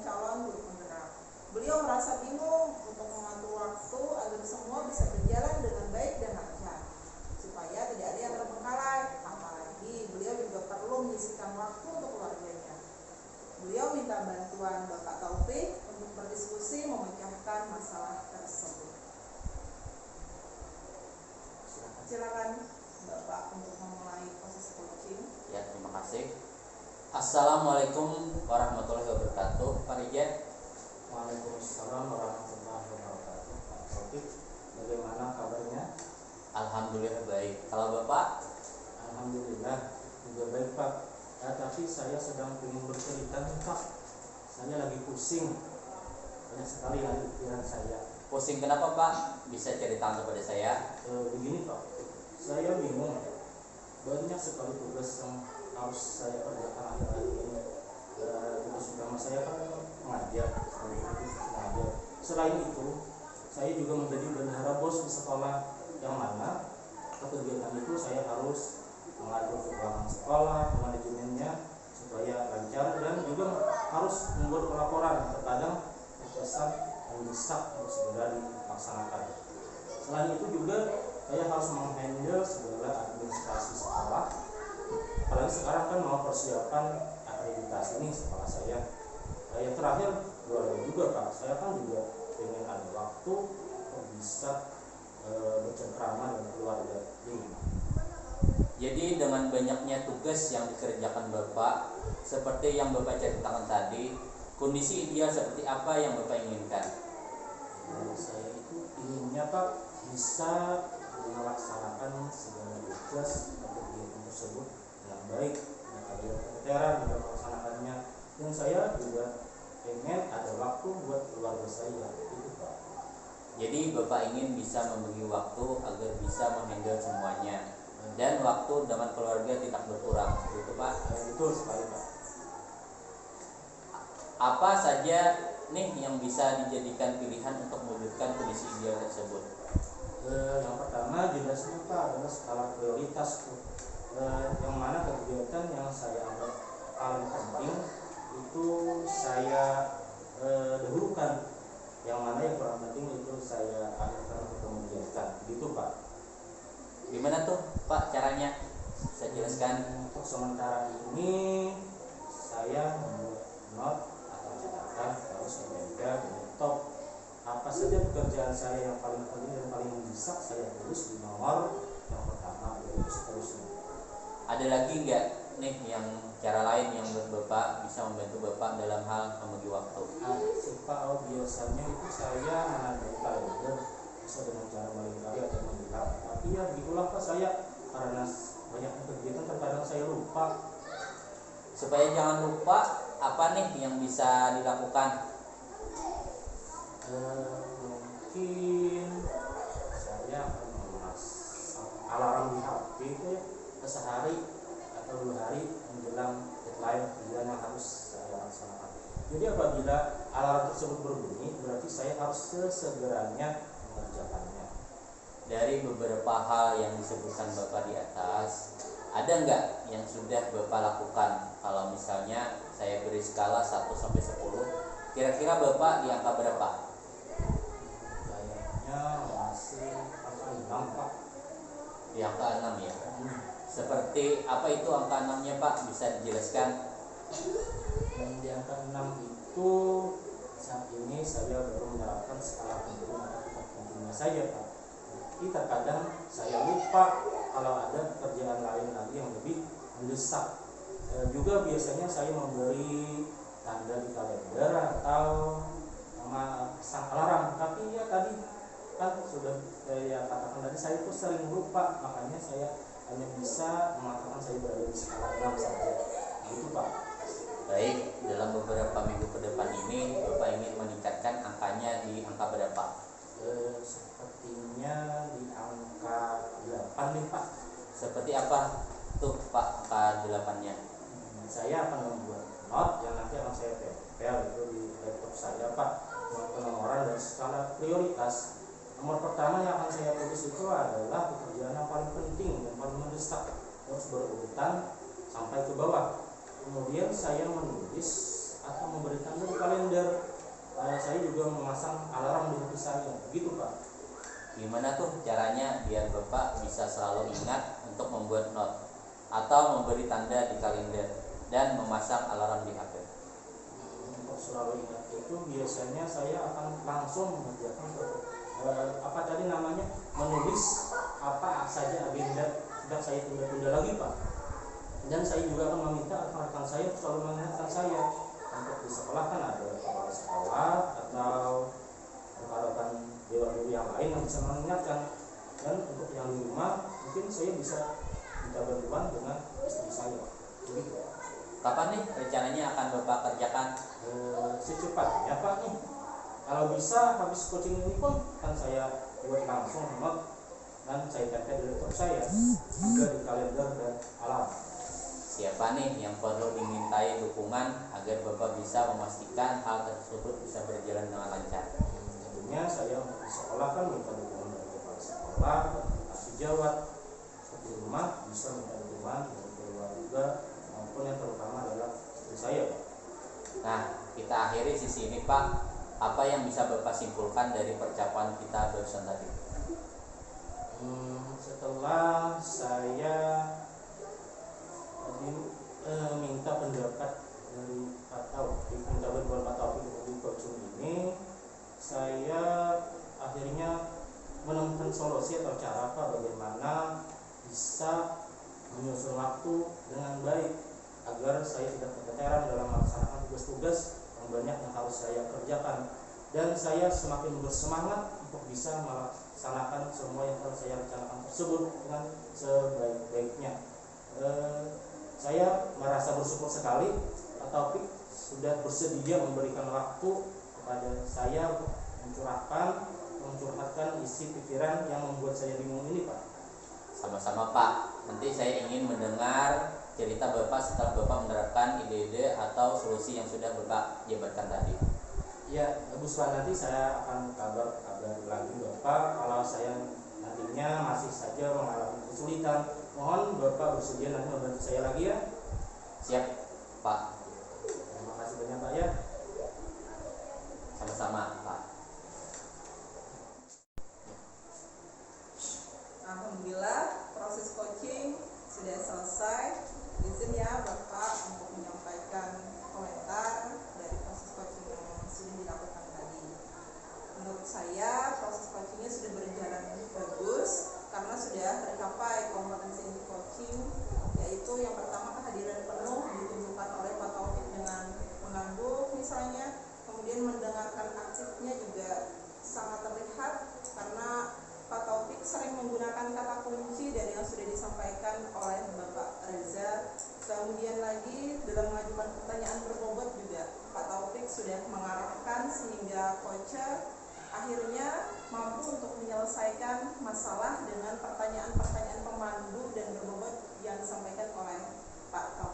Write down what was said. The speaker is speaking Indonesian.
calon guru penggerak. Beliau merasa bingung untuk mengatur waktu agar semua bisa berjalan dengan baik dan lancar, supaya tidak ada yang terbengkalai. Apalagi beliau juga perlu menyisihkan waktu untuk keluarganya. Beliau minta bantuan Bapak Taufik untuk berdiskusi memecahkan masalah tersebut. Silakan Bapak untuk memulai proses coaching. Ya, terima kasih. Assalamualaikum warahmatullahi wabarakatuh. Pak Rijen. Waalaikumsalam warahmatullahi wabarakatuh. Pak Taufik, bagaimana kabarnya? Alhamdulillah baik. Kalau Bapak? Alhamdulillah juga baik, Pak. Tapi saya sedang ingin bercerita nih, Pak. Saya lagi pusing. Banyak sekali lagi pikiran saya. Pusing kenapa Pak? Bisa ceritakan kepada saya? Begini, Pak. Saya bingung. Banyak sekali tugas yang harus saya kerjakan akhir-akhir ini. Tugas utama saya kan mengajar. Selain itu, saya juga menjadi bendahara bos di sekolah, yang mana kegiatan itu saya harus mengatur keuangan sekolah, manajemennya supaya lancar, dan juga harus membuat pelaporan. Terkadang terkesan mendesak harus segera dilaksanakan. Selain itu juga saya harus menghandle segala administrasi sekolah. Apalagi sekarang kan mau persiapan akreditasi ini sekolah saya. Yang terakhir keluarga juga, Pak. Saya kan juga ingin ada waktu untuk bisa bercengkrama dengan keluarga ini. Jadi dengan banyaknya tugas yang dikerjakan Bapak, seperti yang Bapak ceritakan tadi, kondisi ideal seperti apa yang Bapak inginkan? Saya itu inginnya, Pak, bisa melaksanakan segala tugas atau kegiatan tersebut dengan baik, dengan adil keteteran dalam melaksanakannya. Dan saya juga pengen ada waktu buat keluarga saya, itu, Pak. Jadi Bapak ingin bisa membagi waktu agar bisa menghandle semuanya, dan waktu dengan keluarga tidak berkurang, gitu Pak? Betul sekali, Pak. Apa saja nih yang bisa dijadikan pilihan untuk mewujudkan kondisi ideal tersebut? Yang pertama jelasnya, Pak, adalah skala prioritas, yang mana kegiatan yang saya anggap paling penting itu saya dahulukan, yang mana yang kurang penting itu saya akhirkan untuk kemudian, gitu, Pak. Gimana tuh Pak caranya? Saya jelaskan. Untuk sementara ini saya membuat not atau catatan, terus agenda di laptop. Apa saja pekerjaan saya yang paling penting dan paling mendesak saya tulis di nomor yang pertama, dan seterusnya. Ada lagi nggak nih yang cara lain yang menurut Bapak bisa membantu Bapak dalam hal membagi waktu? Pak, biasanya itu saya menandai kalender bisa dengan cara melingkari atau membilang. Tapi ya begitulah, Pak, saya karena banyak kegiatan terkadang saya lupa. Supaya jangan lupa, apa nih yang bisa dilakukan? Mungkin saya akan memasang alarm di HP itu ya, sehari atau 2 hari menjelang deadline kerjaan yang harus saya laksanakan. Jadi apabila alarm tersebut berbunyi, berarti saya harus sesegeranya mengerjakannya. Dari beberapa hal yang disebutkan Bapak di atas, ada nggak yang sudah Bapak lakukan? Kalau misalnya saya beri skala 1 sampai 10, kira-kira Bapak di angka berapa? Kayaknya masih angka 6, Pak. Di angka 6 ya. Seperti apa itu angka 6-nya Pak? Bisa dijelaskan? Di angka 6 itu saat ini saya baru menerapkan skala penting atau tingkat pentingnya saja, Pak. Tapi terkadang saya lupa kalau ada pekerjaan lain lagi yang lebih mendesak. Juga biasanya saya memberi tanda di kalender atau pasang alarm. Tapi ya tadi kan sudah saya katakan tadi, saya itu sering lupa, makanya saya hanya bisa mengatakan saya berada di skala 6 saja. Gitu, Pak. Baik, dalam beberapa minggu ke depan ini Bapak ingin meningkatkan angkanya di angka berapa? Sepertinya di angka 8 nih, Pak. Seperti apa tuh Pak angka 8-nya? Saya akan membuat not yang nanti akan saya tempel itu di laptop saya, Pak, dengan penomoran dan skala prioritas. Nomor pertama yang akan saya tulis itu adalah pekerjaan yang paling penting dan paling mendesak, terus berurutan sampai ke bawah. Kemudian saya menulis atau memberi tanda di kalender memasang alarm di HP saya, begitu Pak. Gimana tuh caranya biar Bapak bisa selalu ingat untuk membuat note atau memberi tanda di kalender dan memasang alarm di HP? Untuk selalu ingat itu biasanya saya akan langsung mengerjakan menulis apa saja agenda tidak saya tunda-tunda lagi Pak. Dan saya juga akan meminta rekan-rekan saya selalu mengingatkan saya. Untuk di sekolah kan ada kepala sekolah atau rekan-rekan dewan guru yang lain yang bisa mengingatkan. Dan untuk yang di rumah mungkin saya bisa minta bantuan dengan istri saya. Begitu. Kapan nih rencananya akan Bapak kerjakan? Secepatnya Pak nih. Kalau bisa habis coaching ini pun kan saya buat langsung note dan saya tempel di laptop saya juga di kalender dan alarm. Siapa nih yang perlu dimintai dukungan agar Bapak bisa memastikan hal tersebut bisa berjalan dengan lancar? Tentunya saya untuk di sekolah kan minta dukungan dari kepala sekolah, kasih jawab. Di rumah bisa minta dukungan dari keluarga maupun yang terutama adalah istri saya. Nah, kita akhiri sisi ini Pak. Apa yang bisa Bapak simpulkan dari percakapan kita barusan tadi? Setelah saya tadi minta pendapat dari Pak Taufik, minta bantuan Pak Taufik di coaching ini, saya akhirnya menemukan solusi atau cara Pak bagaimana bisa menyusun waktu dengan baik agar saya tidak keteteran dalam melaksanakan tugas-tugas yang banyak yang harus saya kerjakan, dan saya semakin bersemangat untuk bisa melaksanakan semua yang harus saya rencanakan tersebut dengan sebaik-baiknya. Saya merasa bersyukur sekali Pak Taufik sudah bersedia memberikan waktu kepada saya untuk mencurhatkan isi pikiran yang membuat saya bingung ini Pak. Sama-sama Pak. Nanti saya ingin mendengar cerita Bapak setelah Bapak menerapkan ide-ide atau solusi yang sudah Bapak jabarkan tadi. Ya, bagus Pak, nanti saya akan kabar lagi Bapak kalau saya nantinya masih saja mengalami kesulitan. Mohon Bapak bersedia nanti membantu saya lagi ya. Siap Pak. Terima kasih banyak Pak ya. Sama-sama Pak. Alhamdulillah proses coaching sudah selesai. Izin ya Bapak untuk menyampaikan komentar dari proses coaching yang sudah dilakukan tadi. Menurut saya proses coachingnya sudah berjalan bagus karena sudah tercapai kompetensi coaching, yaitu yang pertama kehadiran penuh ditunjukkan oleh Pak Taufik dengan mengangguk misalnya, kemudian mendengarkan aktifnya juga sangat terlihat karena Pak Taufik sering menggunakan kata kunci dari yang sudah disampaikan oleh Bapak Reza. Kemudian lagi dalam mengajukan pertanyaan berbobot juga Pak Taufik sudah mengarahkan sehingga coacher akhirnya mampu untuk menyelesaikan masalah dengan pertanyaan-pertanyaan pemandu dan berbobot yang disampaikan oleh Pak Taufik.